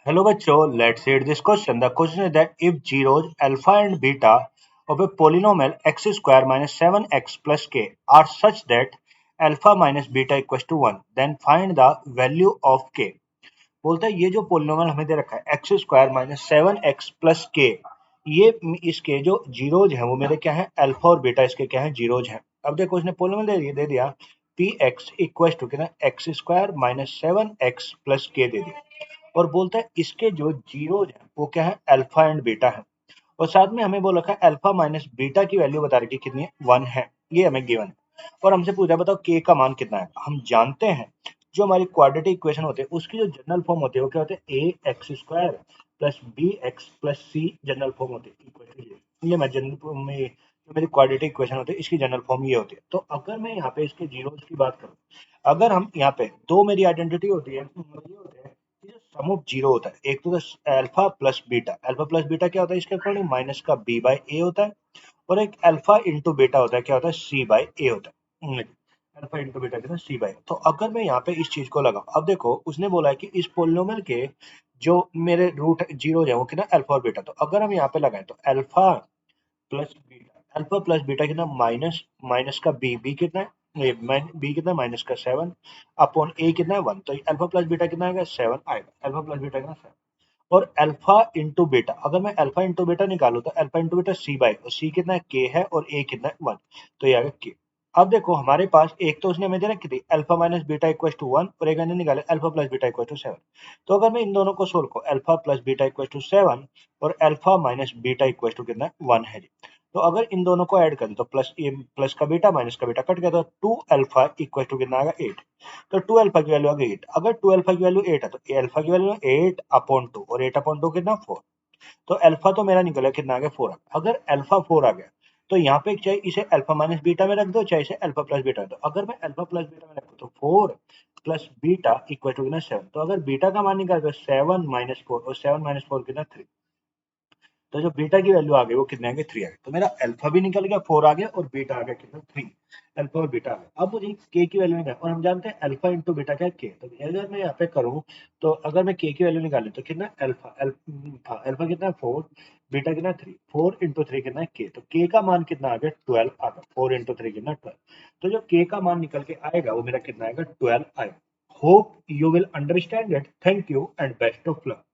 Hello बच्चों, let's read this question. The question is that if zeros alpha and beta of a polynomial x square minus 7x plus k are such that alpha minus beta equals to 1, then find the value of k. बोलता है ये जो polynomial हमें दे रखा है x square minus 7x plus के, ये इसके जो जीरोज हैं वो मेरे क्या है अल्फा और बीटा इसके क्या है जीरोज हैं। अब देखो इसने पोलिनोमियल दे दिया पी एक्स इक्वल टू कितना x square minus 7x plus के दे दिया और बोलता है इसके जो जीरोज हैं वो क्या है अल्फा एंड बीटा है और साथ में हमें बोल रखा है अल्फा माइनस बीटा की वैल्यू बता रखी कितनी है 1 है, ये हमें गिवन है और हमसे पूछा बताओ के का मान कितना है। हम जानते हैं जो हमारी क्वाड्रेटिक इक्वेशन होते हैं उसकी जो जनरल फॉर्म होती है वो क्या होते हैं A X square plus B X plus C general form होती है इक्वल टू ये मैं जनरल फॉर्म में जो मेरी क्वाड्रेटिक इक्वेशन होती है इसकी जनरल फॉर्म ये होती है। तो अगर मैं यहाँ पे इसके जीरोस की बात करूँ, अगर हम यहाँ पे दो मेरी आइडेंटिटी होती है ये होते हैं कि जो सम ऑफ जीरो होता है एक तो alpha plus beta, alpha plus beta क्या होता है इसके अकॉर्डिंग माइनस का बी बाई ए होता है और एक अल्फा इंटू बीटा होता है क्या होता है सी बाई ए होता है। अल्फा इंटू बीटा कितना सी बाई। तो अगर मैं यहाँ पे इस चीज को लगाऊं, अब देखो उसने बोला है कि इस पोलिनोमियल के जो मेरे रूट जीरो है वो कितना अल्फा और बीटा, तो अगर हम यहाँ पे लगाएं तो alpha plus beta, alpha plus beta कितना माइनस माइनस का बी कितना है बी कितना माइनस का 7 अपॉन ए कितना है 1, तो अल्फा प्लस बीटा कितना आएगा 7 आएगा, अल्फा प्लस बीटा कितना 7 और अल्फा इंटू बीटा, अगर मैं अल्फा इंटू बीटा निकालू तो alpha into beta C by और सी कितना है के है और ए कितना है 1, तो ये आ गया के। अब देखो हमारे पास एक तो उसने हमें दे रखी थी alpha minus beta equal to 1 और एक मैंने निकाले alpha plus beta equal to 7। तो अगर मैं इन दोनों को सोल्व को alpha plus beta equal to 7 और alpha minus beta equal to कितना है 1 है जी। तो अगर इन दोनों को ऐड करें तो प्लस ए प्लस का बीटा माइनस का बीटा कट गया तो 2 अल्फा इक्वल टू कितना आएगा 8। तो 2 अल्फा की वैल्यू आ गई 8, अगर 2 अल्फा की वैल्यू 8 है तो अल्फा की वैल्यू 8 अपॉन 2 और 8 अपॉन 2 कितना 4, तो अल्फा तो मेरा निकला कितना आ गया 4 आ गया। अगर अल्फा 4 आ गया तो यहाँ पे चाहे इसे अल्फा माइनस बीटा में रख दो चाहे इसे अल्फा प्लस बीटा में दो, अगर मैं अल्फा प्लस बीटा में रखूँ तो 4 प्लस बीटा इक्वल टू कितना 7, तो अगर बीटा का मान निकाल तो 7 माइनस 4 और 7 माइनस 4 कितना 3, तो जो बीटा की वैल्यू आ गई वो कितने आ गए 3 आ गए। तो मेरा अल्फा भी निकल गया 4 आ गया और बीटा आ गया कितना 3, अल्फा और बीटा आ गया। अब मुझे के की वैल्यू निकाल और हम जानते हैं अल्फा इंटू बीटा क्या है के, तो अगर मैं यहाँ पे करूँ तो अगर मैं के की वैल्यू निकालूं तो कितना अल्फा अल्फा कितना 4, बीटा कितना 3, 4 इंटू 3 कितना के, तो के का मान कितना आ गया 12 आ गया, 4 इंटू 3 कितना 12, तो जो के का मान निकल के आएगा वो मेरा कितना आएगा 12 आएगा। Hope you will understand it, thank you and best of luck.